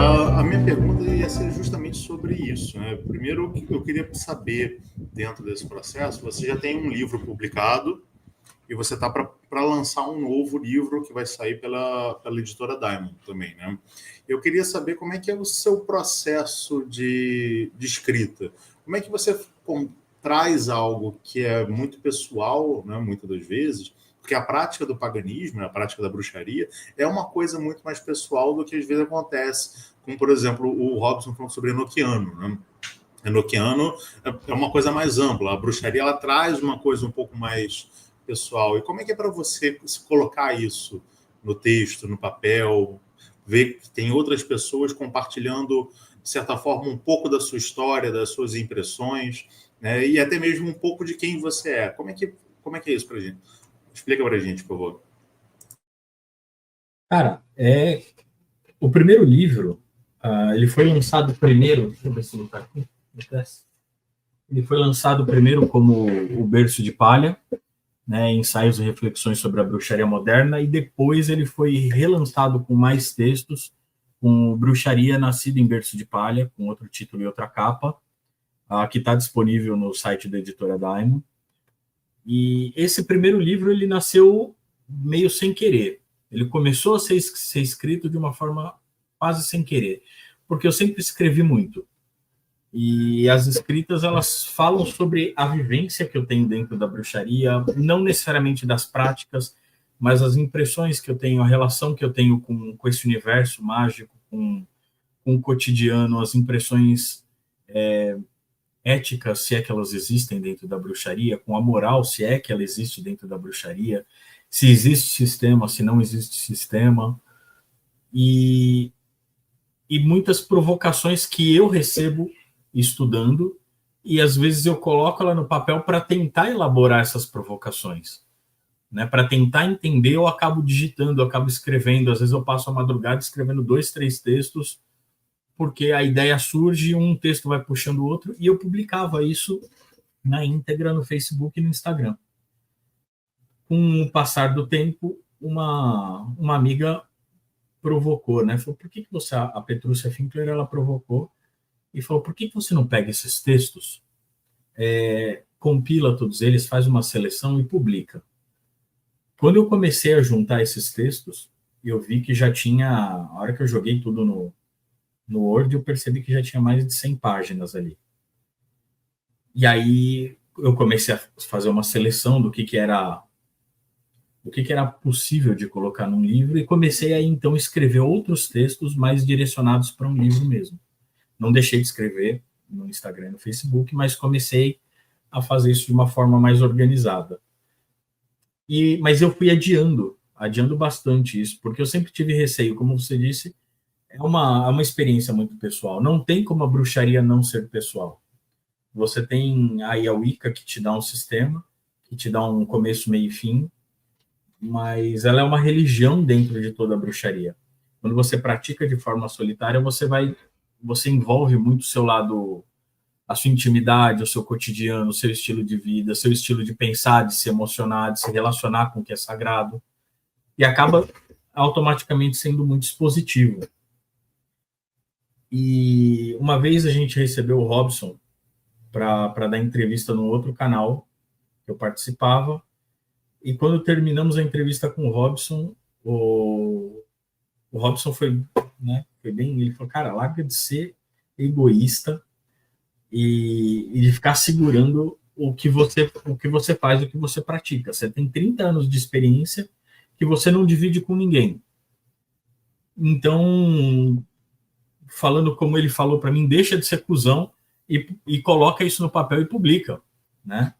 A minha pergunta ia ser justamente sobre isso, né? Primeiro, eu queria saber, dentro desse processo, você já tem um livro publicado e você está para lançar um novo livro que vai sair pela editora Diamond também, né? Eu queria saber como é que é o seu processo de escrita. Como é que você traz algo que é muito pessoal, né, muitas das vezes, porque a prática do paganismo, a prática da bruxaria, é uma coisa muito mais pessoal do que às vezes acontece. Como, por exemplo, o Robson falou sobre Enochiano, né? Enochiano é uma coisa mais ampla. A bruxaria ela traz uma coisa um pouco mais pessoal. E como é que é para você se colocar isso no texto, no papel, ver que tem outras pessoas compartilhando, de certa forma, um pouco da sua história, das suas impressões, né? E até mesmo um pouco de quem você é. Como é que é isso para a gente? Explica para a gente, por favor. Cara, o primeiro livro, ele foi lançado primeiro, deixa eu ver se ele está aqui, ele foi lançado primeiro como O Berço de Palha, né, ensaios e reflexões sobre a bruxaria moderna, e depois ele foi relançado com mais textos, com Bruxaria Nascida em Berço de Palha, com outro título e outra capa, que está disponível no site da editora Diamond. E esse primeiro livro ele nasceu meio sem querer. Ele começou a ser escrito de uma forma quase sem querer, porque eu sempre escrevi muito. E as escritas, elas falam sobre a vivência que eu tenho dentro da bruxaria, não necessariamente das práticas, mas as impressões que eu tenho, a relação que eu tenho com esse universo mágico, com o cotidiano, as impressões éticas, se é que elas existem dentro da bruxaria, com a moral, se é que ela existe dentro da bruxaria, se existe sistema, se não existe sistema, e muitas provocações que eu recebo estudando, e às vezes eu coloco ela no papel para tentar elaborar essas provocações, né? Para tentar entender, eu acabo digitando, eu acabo escrevendo, às vezes eu passo a madrugada escrevendo 2, 3 textos, porque a ideia surge, um texto vai puxando o outro, e eu publicava isso na íntegra no Facebook e no Instagram. Com o passar do tempo, uma amiga provocou, né? Falou, por que você, a Petrúcia Finkler, ela provocou e falou, por que você não pega esses textos, compila todos eles, faz uma seleção e publica? Quando eu comecei a juntar esses textos, eu vi que já tinha, a hora que eu joguei tudo no Word, eu percebi que já tinha mais de 100 páginas ali. E aí eu comecei a fazer uma seleção do que era possível de colocar num livro e comecei a então escrever outros textos mais direcionados para um livro mesmo. Não deixei de escrever no Instagram e no Facebook, mas comecei a fazer isso de uma forma mais organizada. Mas eu fui adiando bastante isso, porque eu sempre tive receio, como você disse, é uma experiência muito pessoal. Não tem como a bruxaria não ser pessoal. Você tem aí a Wicca, que te dá um sistema, que te dá um começo, meio e fim, mas ela é uma religião dentro de toda a bruxaria. Quando você pratica de forma solitária, você envolve muito o seu lado, a sua intimidade, o seu cotidiano, o seu estilo de vida, seu estilo de pensar, de se emocionar, de se relacionar com o que é sagrado, e acaba automaticamente sendo muito expositivo. E uma vez a gente recebeu o Robson para dar entrevista no outro canal que eu participava, e quando terminamos a entrevista com o Robson, o Robson foi, né, foi bem, ele falou, cara, larga de ser egoísta e de ficar segurando o que você faz, o que você pratica. Você tem 30 anos de experiência que você não divide com ninguém. Então, falando como ele falou para mim, deixa de ser cuzão e coloca isso no papel e publica, né?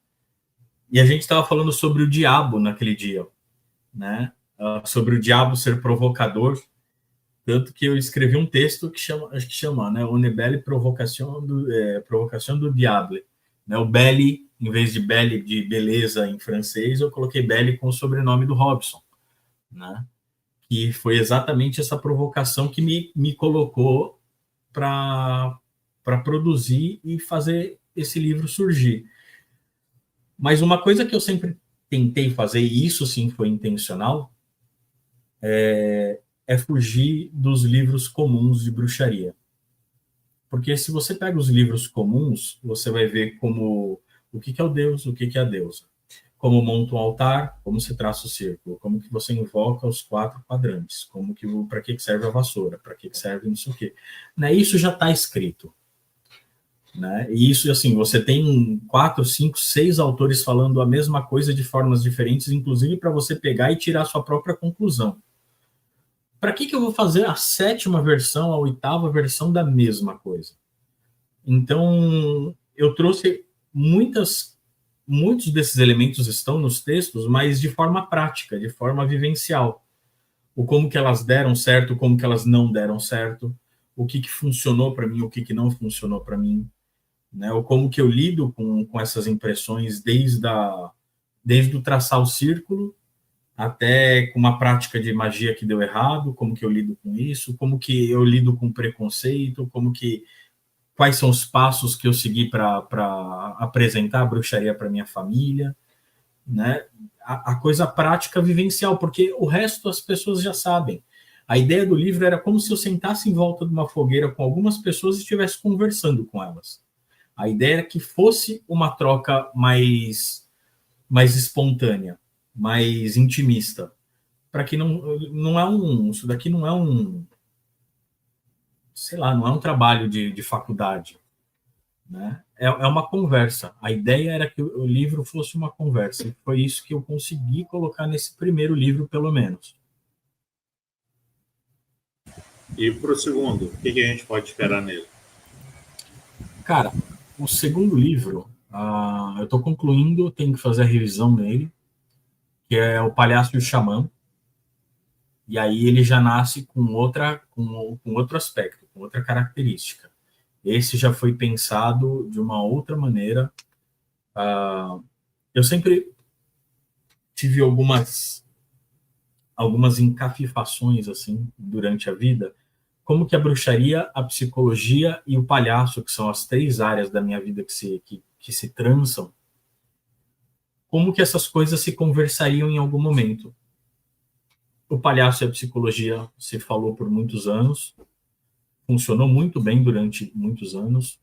E a gente estava falando sobre o diabo naquele dia, né? Sobre o diabo ser provocador, tanto que eu escrevi um texto que chama, né, Une Belle Provocation do Diable, né? O Belle, em vez de Belle de beleza em francês, eu coloquei Belle com o sobrenome do Robson, né? Que foi exatamente essa provocação que me colocou para produzir e fazer esse livro surgir. Mas uma coisa que eu sempre tentei fazer, e isso sim foi intencional, é fugir dos livros comuns de bruxaria. Porque se você pega os livros comuns, você vai ver como o que é o deus, o que é a deusa. Como monta um altar, como se traça o círculo, como que você invoca os 4 quadrantes, como que para que serve a vassoura, para que serve não sei o quê. Né? Isso já está escrito. Né? E isso, assim, você tem 4, 5, 6 autores falando a mesma coisa de formas diferentes, inclusive para você pegar e tirar a sua própria conclusão. Para que eu vou fazer a 7ª versão, a 8ª versão da mesma coisa? Então, eu trouxe muitos desses elementos estão nos textos, mas de forma prática, de forma vivencial. O como que elas deram certo, como que elas não deram certo, o que funcionou para mim, o que não funcionou para mim, né? Ou como que eu lido com essas impressões desde o traçar o círculo até com uma prática de magia que deu errado, como que eu lido com isso, como que eu lido com preconceito, quais são os passos que eu segui para apresentar a bruxaria para minha família, né? A coisa prática vivencial, porque o resto as pessoas já sabem. A ideia do livro era como se eu sentasse em volta de uma fogueira com algumas pessoas e estivesse conversando com elas. A ideia era que fosse uma troca mais espontânea, mais intimista, para que isso daqui não é sei lá, não é um trabalho de faculdade, né? É uma conversa. A ideia era que o livro fosse uma conversa, e foi isso que eu consegui colocar nesse primeiro livro, pelo menos. E para o segundo, o que a gente pode esperar nele? Cara, o segundo livro, eu estou concluindo, tenho que fazer a revisão nele, que é O Palhaço e o Xamã. E aí ele já nasce com outro aspecto, com outra característica. Esse já foi pensado de uma outra maneira. Eu sempre tive algumas encafifações assim durante a vida, como que a bruxaria, a psicologia e o palhaço, que são as 3 áreas da minha vida que se trançam, como que essas coisas se conversariam em algum momento. O palhaço e a psicologia se falou por muitos anos, funcionou muito bem durante muitos anos.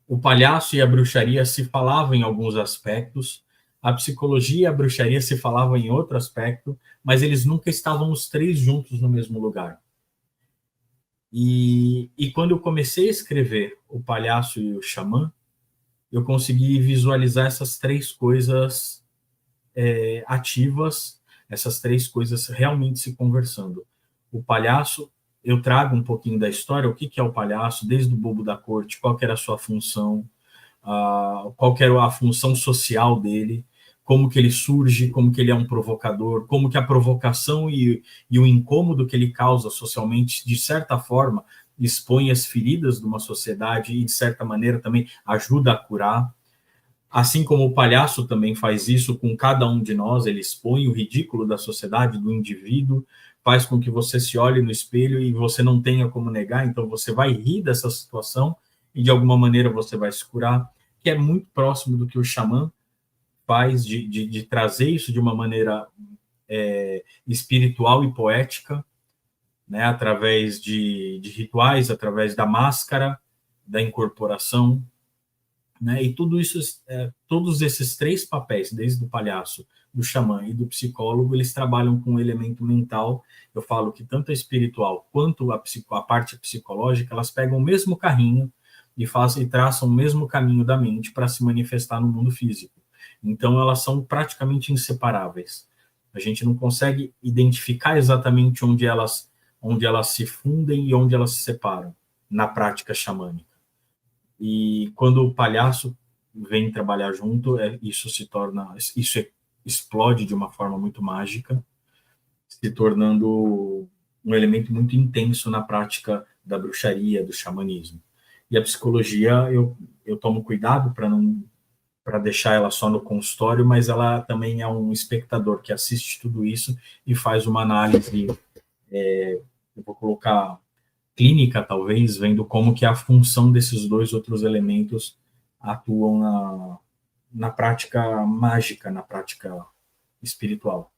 O palhaço e a bruxaria se falavam em alguns aspectos, a psicologia e a bruxaria se falavam em outro aspecto, mas eles nunca estavam os 3 juntos no mesmo lugar. E quando eu comecei a escrever O Palhaço e o Xamã, eu consegui visualizar essas 3 coisas ativas, essas 3 coisas realmente se conversando. O palhaço, eu trago um pouquinho da história, o que é o palhaço, desde o bobo da corte, qual que era a sua função, qual que era a função social dele, como que ele surge, como que ele é um provocador, como que a provocação e o incômodo que ele causa socialmente, de certa forma, expõe as feridas de uma sociedade e, de certa maneira, também ajuda a curar. Assim como o palhaço também faz isso com cada um de nós, ele expõe o ridículo da sociedade, do indivíduo, faz com que você se olhe no espelho e você não tenha como negar, então você vai rir dessa situação e de alguma maneira você vai se curar, que é muito próximo do que o xamã faz, de trazer isso de uma maneira espiritual e poética, né, através de rituais, através da máscara, da incorporação, né? E tudo isso, todos esses 3 papéis, desde o palhaço, do xamã e do psicólogo, eles trabalham com o elemento mental. Eu falo que tanto a espiritual quanto a parte psicológica, elas pegam o mesmo carrinho e traçam o mesmo caminho da mente para se manifestar no mundo físico. Então, elas são praticamente inseparáveis. A gente não consegue identificar exatamente onde elas se fundem e onde elas se separam na prática xamânica. E quando o palhaço vem trabalhar junto, isso explode de uma forma muito mágica, se tornando um elemento muito intenso na prática da bruxaria, do xamanismo. E a psicologia, eu tomo cuidado para deixar ela só no consultório, mas ela também é um espectador que assiste tudo isso e faz uma análise, eu vou colocar clínica, talvez, vendo como que a função desses 2 outros elementos atuam na prática mágica, na prática espiritual.